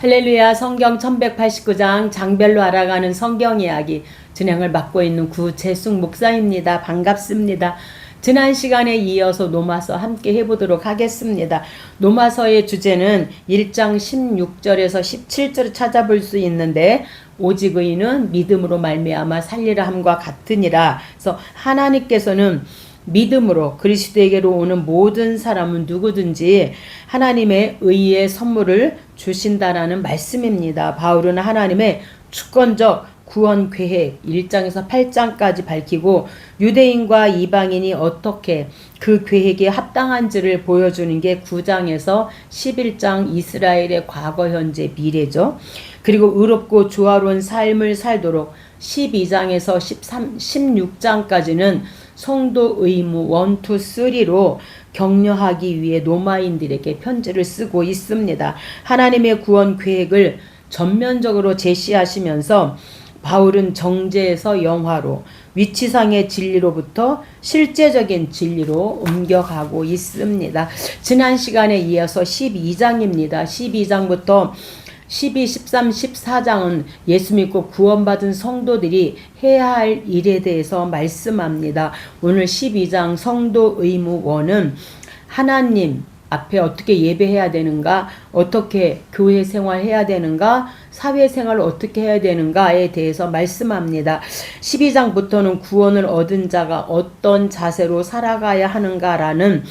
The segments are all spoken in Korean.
할렐루야. 성경 1189장 장별로 알아가는 성경 이야기 진행을 맡고 있는 구재숙 목사입니다. 반갑습니다. 지난 시간에 이어서 노마서 함께 해보도록 하겠습니다. 노마서의 주제는 1장 16절에서 17절을 찾아볼 수 있는데, 오직 의인은 믿음으로 말미암아 살리라 함과 같으니라. 그래서 하나님께서는 믿음으로 그리스도에게로 오는 모든 사람은 누구든지 하나님의 의의 선물을 주신다라는 말씀입니다. 바울은 하나님의 주권적 구원 계획 1장에서 8장까지 밝히고 유대인과 이방인이 어떻게 그 계획에 합당한지를 보여주는 게 9장에서 11장 이스라엘의 과거, 현재, 미래죠. 그리고 의롭고 조화로운 삶을 살도록 12장에서 16장까지는 성도 의무 1, 2, 3로 격려하기 위해 로마인들에게 편지를 쓰고 있습니다. 하나님의 구원 계획을 전면적으로 제시하시면서 바울은 정죄에서 영화로, 위치상의 진리로부터 실제적인 진리로 옮겨가고 있습니다. 지난 시간에 이어서 12장입니다. 12장부터 12, 13, 14장은 예수 믿고 구원받은 성도들이 해야 할 일에 대해서 말씀합니다. 오늘 12장 성도 의무 1은 하나님 앞에 어떻게 예배해야 되는가, 어떻게 교회 생활해야 되는가, 사회생활을 어떻게 해야 되는가에 대해서 말씀합니다. 12장부터는 구원을 얻은 자가 어떤 자세로 살아가야 하는가라는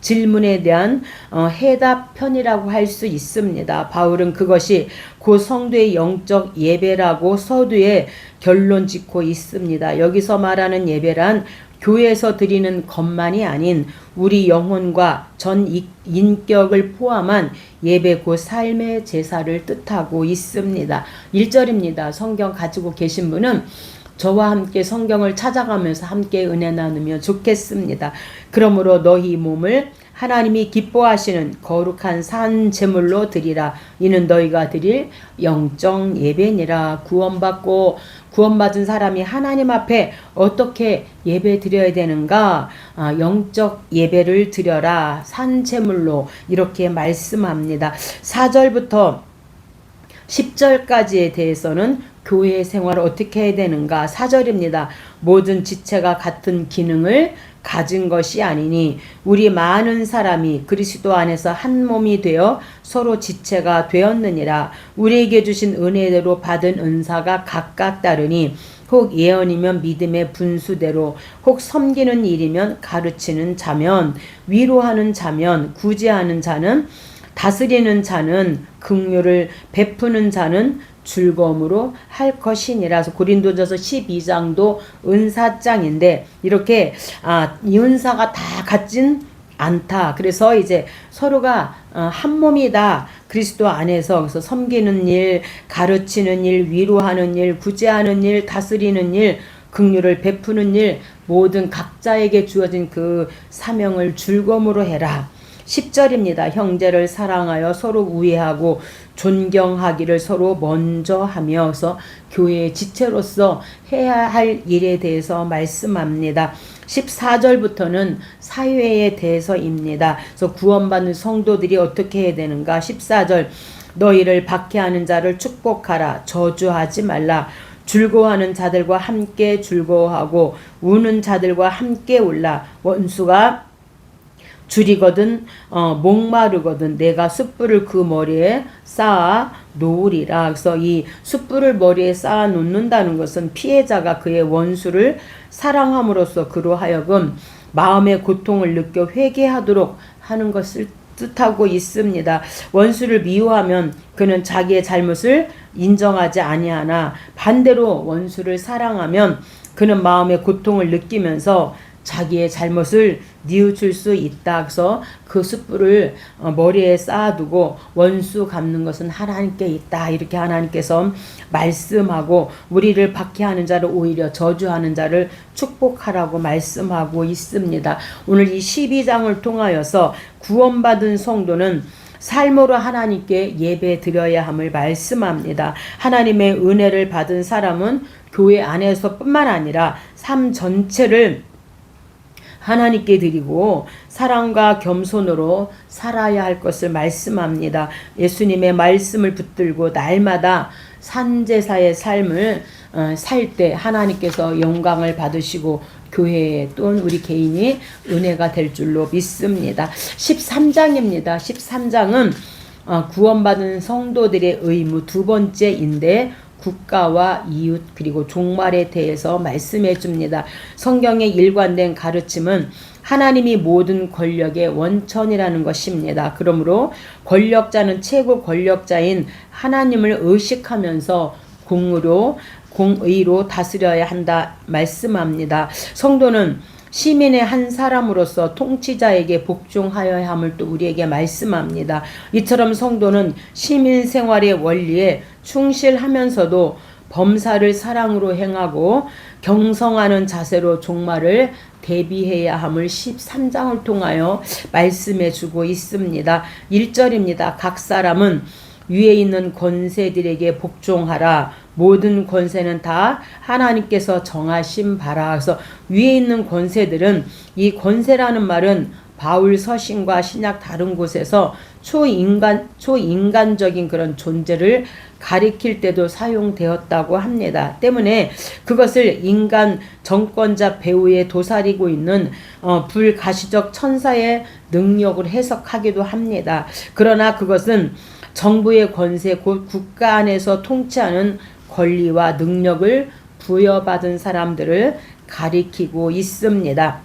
질문에 대한 해답편이라고 할 수 있습니다. 바울은 그것이 고 성도의 영적 예배라고 서두에 결론 짓고 있습니다. 여기서 말하는 예배란 교회에서 드리는 것만이 아닌 우리 영혼과 전 인격을 포함한 예배 곧 삶의 제사를 뜻하고 있습니다. 1절입니다. 성경 가지고 계신 분은 저와 함께 성경을 찾아가면서 함께 은혜 나누면 좋겠습니다. 그러므로 너희 몸을 하나님이 기뻐하시는 거룩한 산 제물로 드리라. 이는 너희가 드릴 영적 예배니라. 구원받은 사람이 하나님 앞에 어떻게 예배 드려야 되는가? 영적 예배를 드려라. 산 제물로 이렇게 말씀합니다. 4절부터 10절까지에 대해서는 교회 생활을 어떻게 해야 되는가? 4절입니다. 모든 지체가 같은 기능을 가진 것이 아니니 우리 많은 사람이 그리스도 안에서 한 몸이 되어 서로 지체가 되었느니라. 우리에게 주신 은혜대로 받은 은사가 각각 다르니 혹 예언이면 믿음의 분수대로, 혹 섬기는 일이면 가르치는 자면, 위로하는 자면, 구제하는 자는, 다스리는 자는, 긍휼을 베푸는 자는 즐거움으로 할 것이니라서 고린도전서 12장도 은사장인데, 이렇게 이 은사가 다 같진 않다. 그래서 이제 서로가 한 몸이다. 그리스도 안에서. 그래서 섬기는 일, 가르치는 일, 위로하는 일, 구제하는 일, 다스리는 일, 긍휼을 베푸는 일, 모든 각자에게 주어진 그 사명을 즐거움으로 해라. 10절입니다. 형제를 사랑하여 서로 우애하고 존경하기를 서로 먼저 하면서 교회의 지체로서 해야 할 일에 대해서 말씀합니다. 14절부터는 사회에 대해서입니다. 그래서 구원받는 성도들이 어떻게 해야 되는가? 14절 너희를 박해하는 자를 축복하라. 저주하지 말라. 즐거워하는 자들과 함께 즐거워하고 우는 자들과 함께 울라. 원수가 줄이거든 목마르거든 내가 숯불을 그 머리에 쌓아 놓으리라. 그래서 이 숯불을 머리에 쌓아 놓는다는 것은 피해자가 그의 원수를 사랑함으로써 그로 하여금 마음의 고통을 느껴 회개하도록 하는 것을 뜻하고 있습니다. 원수를 미워하면 그는 자기의 잘못을 인정하지 아니하나 반대로 원수를 사랑하면 그는 마음의 고통을 느끼면서 자기의 잘못을 뉘우칠 수 있다. 그래서 그 숯불을 머리에 쌓아두고 원수 갚는 것은 하나님께 있다. 이렇게 하나님께서 말씀하고 우리를 박해하는 자를 오히려 저주하는 자를 축복하라고 말씀하고 있습니다. 오늘 이 12장을 통하여서 구원받은 성도는 삶으로 하나님께 예배 드려야 함을 말씀합니다. 하나님의 은혜를 받은 사람은 교회 안에서뿐만 아니라 삶 전체를 하나님께 드리고 사랑과 겸손으로 살아야 할 것을 말씀합니다. 예수님의 말씀을 붙들고 날마다 산제사의 삶을 살 때 하나님께서 영광을 받으시고 교회에 또는 우리 개인이 은혜가 될 줄로 믿습니다. 13장입니다. 13장은 구원받은 성도들의 의무 두 번째인데 국가와 이웃 그리고 종말에 대해서 말씀해 줍니다. 성경의 일관된 가르침은 하나님이 모든 권력의 원천이라는 것입니다. 그러므로 권력자는 최고 권력자인 하나님을 의식하면서 공의로 다스려야 한다 말씀합니다. 성도는 시민의 한 사람으로서 통치자에게 복종하여야 함을 또 우리에게 말씀합니다. 이처럼 성도는 시민 생활의 원리에 충실하면서도 범사를 사랑으로 행하고 경성하는 자세로 종말을 대비해야 함을 13장을 통하여 말씀해 주고 있습니다. 1절입니다. 각 사람은 위에 있는 권세들에게 복종하라. 모든 권세는 다 하나님께서 정하신 바라. 그래서 위에 있는 권세들은, 이 권세라는 말은 바울 서신과 신약 다른 곳에서 초인간적인 그런 존재를 가리킬 때도 사용되었다고 합니다. 때문에 그것을 인간 정권자 배후에 도사리고 있는 불가시적 천사의 능력을 해석하기도 합니다. 그러나 그것은 정부의 권세 곧 국가 안에서 통치하는 권리와 능력을 부여받은 사람들을 가리키고 있습니다.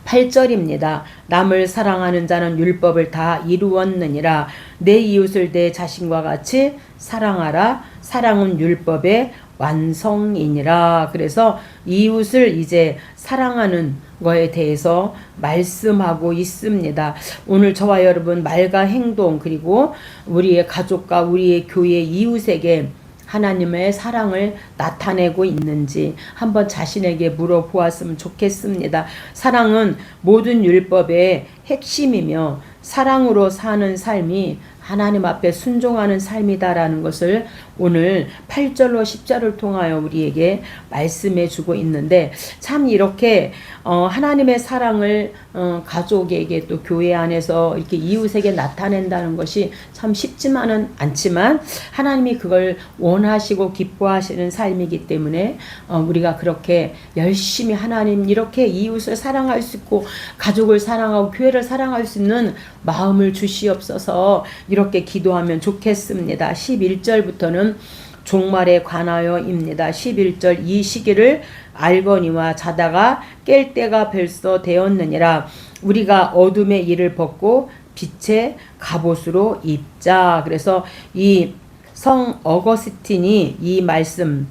8절입니다. 남을 사랑하는 자는 율법을 다 이루었느니라. 내 이웃을 내 자신과 같이 사랑하라. 사랑은 율법의 완성이니라. 그래서 이웃을 이제 사랑하는 거에 대해서 말씀하고 있습니다. 오늘 저와 여러분 말과 행동 그리고 우리의 가족과 우리의 교회 이웃에게 하나님의 사랑을 나타내고 있는지 한번 자신에게 물어보았으면 좋겠습니다. 사랑은 모든 율법의 핵심이며 사랑으로 사는 삶이 하나님 앞에 순종하는 삶이다라는 것을 오늘 8절로 10절을 통하여 우리에게 말씀해 주고 있는데, 참 이렇게 하나님의 사랑을 가족에게 또 교회 안에서 이렇게 이웃에게 나타낸다는 것이 참 쉽지만은 않지만 하나님이 그걸 원하시고 기뻐하시는 삶이기 때문에 우리가 그렇게 열심히 하나님 이렇게 이웃을 사랑할 수 있고 가족을 사랑하고 교회를 사랑할 수 있는 마음을 주시옵소서 이렇게 기도하면 좋겠습니다. 11절부터는 종말에 관하여입니다. 11절 이 시기를 알거니와 자다가 깰 때가 벌써 되었느니라. 우리가 어둠의 일을 벗고 빛의 갑옷으로 입자. 그래서 이 성 어거스틴이 이 말씀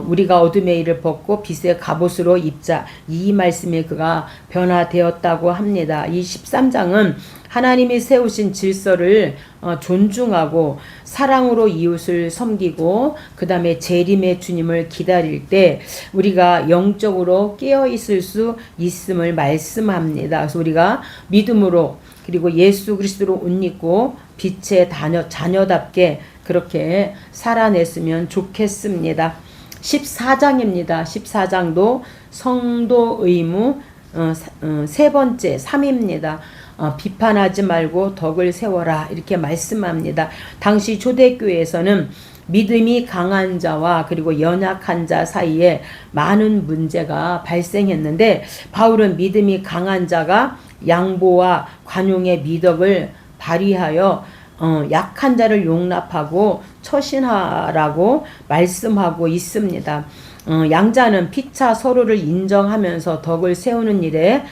우리가 어둠의 일을 벗고 빛의 갑옷으로 입자, 이 말씀에 그가 변화되었다고 합니다. 이 13장은 하나님이 세우신 질서를 존중하고 사랑으로 이웃을 섬기고 그 다음에 재림의 주님을 기다릴 때 우리가 영적으로 깨어있을 수 있음을 말씀합니다. 그래서 우리가 믿음으로 그리고 예수 그리스도로 옷 입고 빛의 자녀답게 그렇게 살아냈으면 좋겠습니다. 14장입니다. 14장도 성도 의무 세 번째 3입니다. 비판하지 말고 덕을 세워라 이렇게 말씀합니다. 당시 초대교회에서는 믿음이 강한 자와 그리고 연약한 자 사이에 많은 문제가 발생했는데 바울은 믿음이 강한 자가 양보와 관용의 미덕을 발휘하여 약한 자를 용납하고 처신하라고 말씀하고 있습니다. 양자는 피차 서로를 인정하면서 덕을 세우는 일에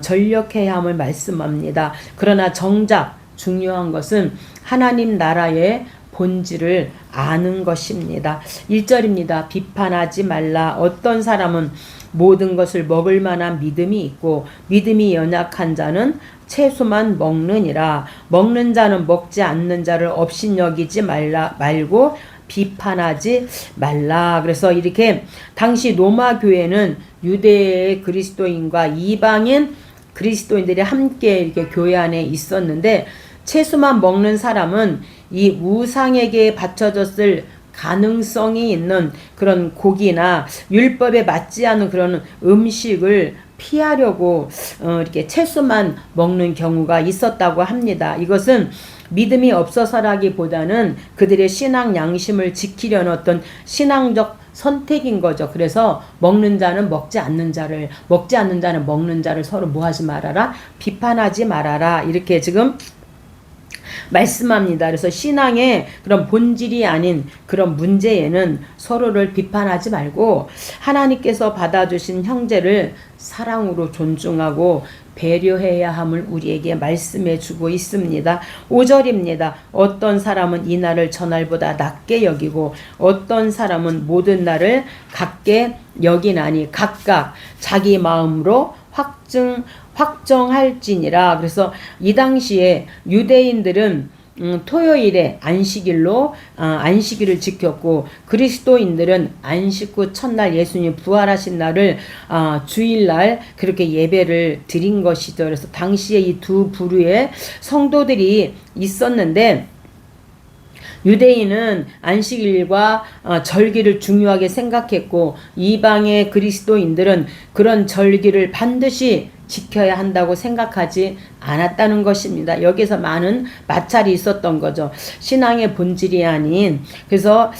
전력해야 함을 말씀합니다. 그러나 정작 중요한 것은 하나님 나라의 본질을 아는 것입니다. 1절입니다. 비판하지 말라. 어떤 사람은 모든 것을 먹을 만한 믿음이 있고 믿음이 연약한 자는 채소만 먹느니라. 먹는 자는 먹지 않는 자를 업신여기지 말고 비판하지 말라. 그래서 이렇게 당시 로마 교회는 유대의 그리스도인과 이방인 그리스도인들이 함께 이렇게 교회 안에 있었는데 채소만 먹는 사람은 이 우상에게 바쳐졌을 가능성이 있는 그런 고기나 율법에 맞지 않은 그런 음식을 피하려고 이렇게 채소만 먹는 경우가 있었다고 합니다. 이것은 믿음이 없어서라기보다는 그들의 신앙 양심을 지키려는 어떤 신앙적 선택인 거죠. 그래서 먹는 자는 먹지 않는 자를, 먹지 않는 자는 먹는 자를 서로 뭐 하지 말아라? 비판하지 말아라. 이렇게 지금 말씀합니다. 그래서 신앙의 그런 본질이 아닌 그런 문제에는 서로를 비판하지 말고 하나님께서 받아주신 형제를 사랑으로 존중하고 배려해야 함을 우리에게 말씀해 주고 있습니다. 5절입니다. 어떤 사람은 이 날을 저날보다 낮게 여기고 어떤 사람은 모든 날을 같게 여기나니 각각 자기 마음으로 확정할지니라. 그래서 이 당시에 유대인들은 토요일에 안식일로 안식일을 지켰고 그리스도인들은 안식 후 첫날 예수님 부활하신 날을 주일날 그렇게 예배를 드린 것이죠. 그래서 당시에 이 두 부류의 성도들이 있었는데 유대인은 안식일과 절기를 중요하게 생각했고 이방의 그리스도인들은 그런 절기를 반드시 지켜야 한다고 생각하지 않았다는 것입니다. 여기서 많은 마찰이 있었던 거죠. 신앙의 본질이 아닌. 그래서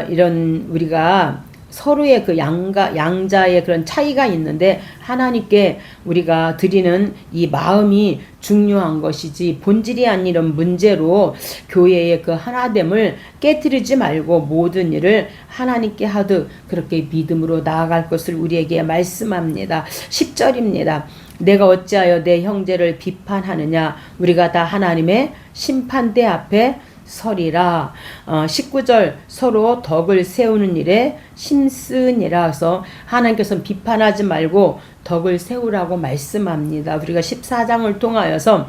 이런 우리가 서로의 그 양자의 그런 차이가 있는데 하나님께 우리가 드리는 이 마음이 중요한 것이지 본질이 아닌 이런 문제로 교회의 그 하나됨을 깨뜨리지 말고 모든 일을 하나님께 하듯 그렇게 믿음으로 나아갈 것을 우리에게 말씀합니다. 10절입니다. 내가 어찌하여 내 형제를 비판하느냐? 우리가 다 하나님의 심판대 앞에 서리라. 19절 서로 덕을 세우는 일에 힘쓰니라. 해서 하나님께서는 비판하지 말고 덕을 세우라고 말씀합니다. 우리가 14장을 통하여서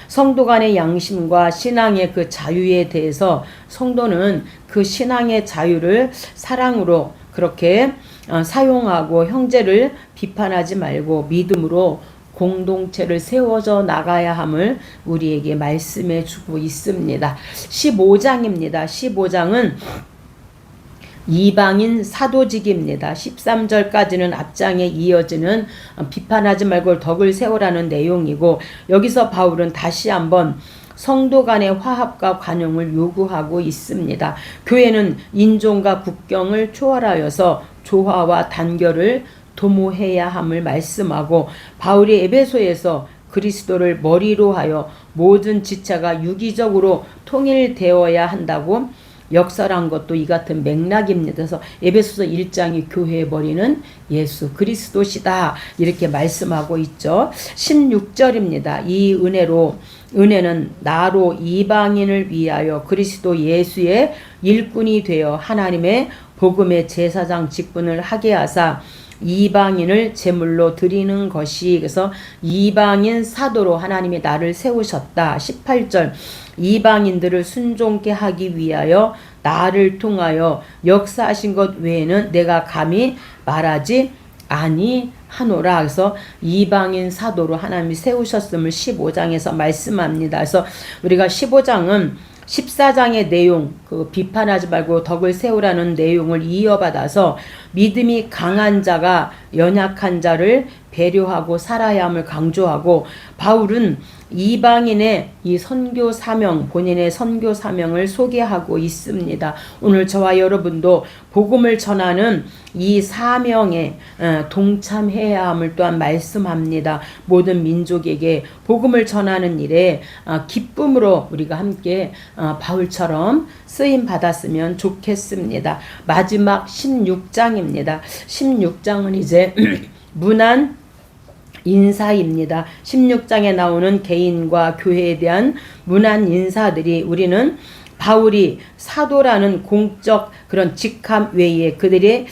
성도 간의 양심과 신앙의 그 자유에 대해서 성도는 그 신앙의 자유를 사랑으로 그렇게 사용하고 형제를 비판하지 말고 믿음으로 공동체를 세워져 나가야 함을 우리에게 말씀해 주고 있습니다. 15장입니다. 15장은 이방인 사도직입니다. 13절까지는 앞장에 이어지는 비판하지 말고 덕을 세우라는 내용이고 여기서 바울은 다시 한번 성도 간의 화합과 관용을 요구하고 있습니다. 교회는 인종과 국경을 초월하여서 조화와 단결을 도모해야 함을 말씀하고 바울이 에베소에서 그리스도를 머리로 하여 모든 지체가 유기적으로 통일되어야 한다고 역설한 것도 이 같은 맥락입니다. 그래서 에베소서 1장이 교회의 머리는 예수 그리스도시다 이렇게 말씀하고 있죠. 16절입니다. 이 은혜는 나로 이방인을 위하여 그리스도 예수의 일꾼이 되어 하나님의 복음의 제사장 직분을 하게 하사 이방인을 제물로 드리는 것이. 그래서 이방인 사도로 하나님이 나를 세우셨다. 18절 이방인들을 순종케 하기 위하여 나를 통하여 역사하신 것 외에는 내가 감히 말하지 아니하노라. 그래서 이방인 사도로 하나님이 세우셨음을 15장에서 말씀합니다. 그래서 우리가 15장은 14장의 내용, 그 비판하지 말고 덕을 세우라는 내용을 이어받아서 믿음이 강한 자가 연약한 자를 배려하고 살아야 함을 강조하고 바울은 이방인의 이 선교 사명, 본인의 선교 사명을 소개하고 있습니다. 오늘 저와 여러분도 복음을 전하는 이 사명에 동참해야 함을 또한 말씀합니다. 모든 민족에게 복음을 전하는 일에 기쁨으로 우리가 함께 바울처럼 쓰임 받았으면 좋겠습니다. 마지막 16장입니다. 16장은 이제 문안 인사입니다. 16장에 나오는 개인과 교회에 대한 문안 인사들이 우리는 바울이 사도라는 공적 그런 직함 외에 그들의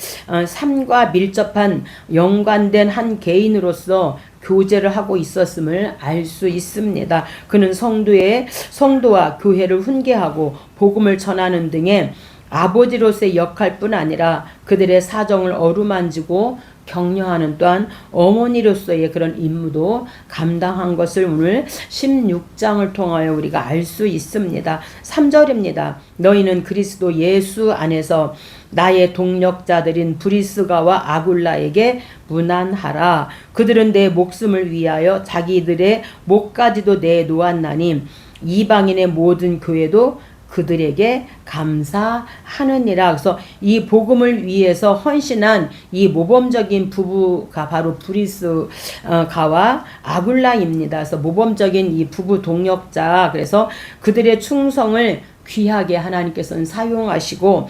삶과 밀접한 연관된 한 개인으로서 교제를 하고 있었음을 알 수 있습니다. 그는 성도와 교회를 훈계하고 복음을 전하는 등의 아버지로서의 역할뿐 아니라 그들의 사정을 어루만지고 격려하는 또한 어머니로서의 그런 임무도 감당한 것을 오늘 16장을 통하여 우리가 알 수 있습니다. 3절입니다. 너희는 그리스도 예수 안에서 나의 동력자들인 브리스가와 아굴라에게 문안하라. 그들은 내 목숨을 위하여 자기들의 목까지도 내놓았나니 이방인의 모든 교회도 그들에게 감사하느니라. 그래서 이 복음을 위해서 헌신한 이 모범적인 부부가 바로 브리스가와 아굴라입니다. 그래서 모범적인 이 부부 동력자, 그래서 그들의 충성을 귀하게 하나님께서는 사용하시고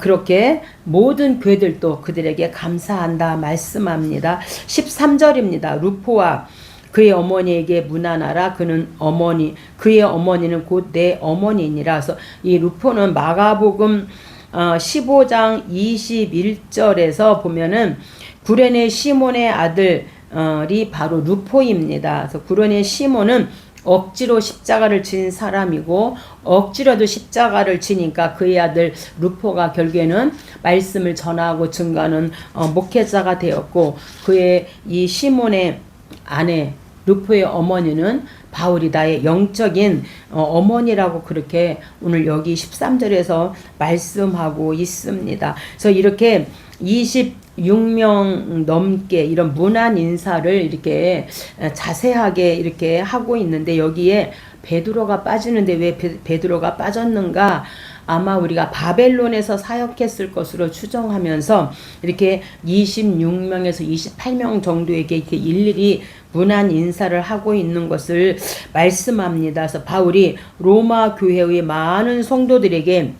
그렇게 모든 교회들도 그들에게 감사한다 말씀합니다. 13절입니다. 루포와 그의 어머니에게 문안하라. 그의 어머니는 곧 내 어머니니라. 그래서 이 루포는 마가복음 15장 21절에서 보면은 구레네 시몬의 아들이 바로 루포입니다. 그래서 구레네 시몬은 억지로 십자가를 진 사람이고 억지로도 십자가를 지니까 그의 아들 루포가 결국에는 말씀을 전하고 증거하는 목회자가 되었고, 그의 이 시몬의 아내 루포의 어머니는 바울이 나의 영적인 어머니라고 그렇게 오늘 여기 13절에서 말씀하고 있습니다. 그래서 이렇게 26명 넘게 이런 문안 인사를 이렇게 자세하게 이렇게 하고 있는데, 여기에 베드로가 빠지는데 왜 베드로가 빠졌는가? 아마 우리가 바벨론에서 사역했을 것으로 추정하면서 이렇게 26명에서 28명 정도에게 이렇게 일일이 문안 인사를 하고 있는 것을 말씀합니다. 그래서 바울이 로마 교회의 많은 성도들에게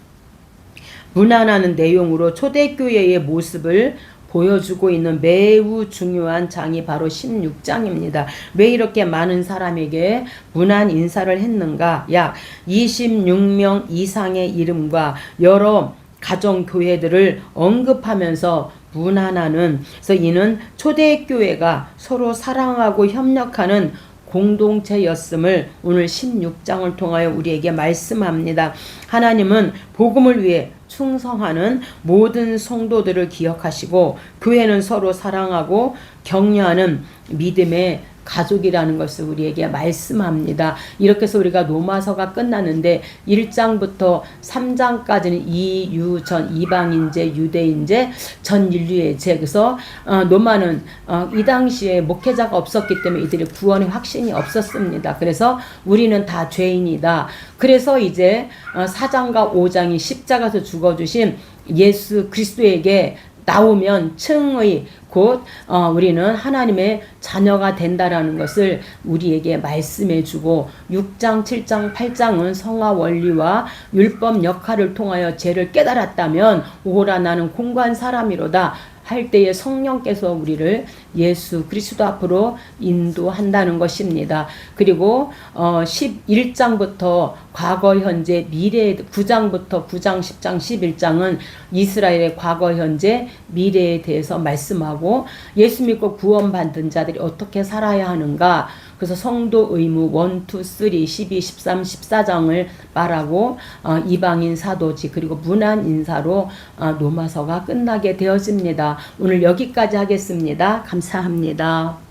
문안하는 내용으로 초대교회의 모습을 보여주고 있는 매우 중요한 장이 바로 16장입니다. 왜 이렇게 많은 사람에게 문안 인사를 했는가? 약 26명 이상의 이름과 여러 가정교회들을 언급하면서 문안하는, 그래서 이는 초대교회가 서로 사랑하고 협력하는 공동체였음을 오늘 16장을 통하여 우리에게 말씀합니다. 하나님은 복음을 위해 충성하는 모든 성도들을 기억하시고 교회는 서로 사랑하고 격려하는 믿음의 가족이라는 것을 우리에게 말씀합니다. 이렇게 해서 우리가 로마서가 끝났는데 1장부터 3장까지는 이유전 이방인제 유대인제 전 인류의 죄. 그래서 로마는 이 당시에 목회자가 없었기 때문에 이들의 구원의 확신이 없었습니다. 그래서 우리는 다 죄인이다. 그래서 이제 4장과 5장이 십자가에서 죽어주신 예수 그리스도에게 나오면 층의 곧 우리는 하나님의 자녀가 된다라는 것을 우리에게 말씀해 주고, 6장, 7장, 8장은 성화 원리와 율법 역할을 통하여 죄를 깨달았다면 오라 나는 공고한 사람이로다 할 때에 성령께서 우리를 예수 그리스도 앞으로 인도한다는 것입니다. 그리고 11장부터 과거 현재 미래, 9장부터 9장 10장 11장은 이스라엘의 과거 현재 미래에 대해서 말씀하고 예수 믿고 구원받은 자들이 어떻게 살아야 하는가, 그래서 성도 의무 1, 2, 3, 12, 13, 14장을 말하고 이방인 사도지 그리고 문안 인사로 로마서가 끝나게 되어집니다. 오늘 여기까지 하겠습니다. 감사합니다.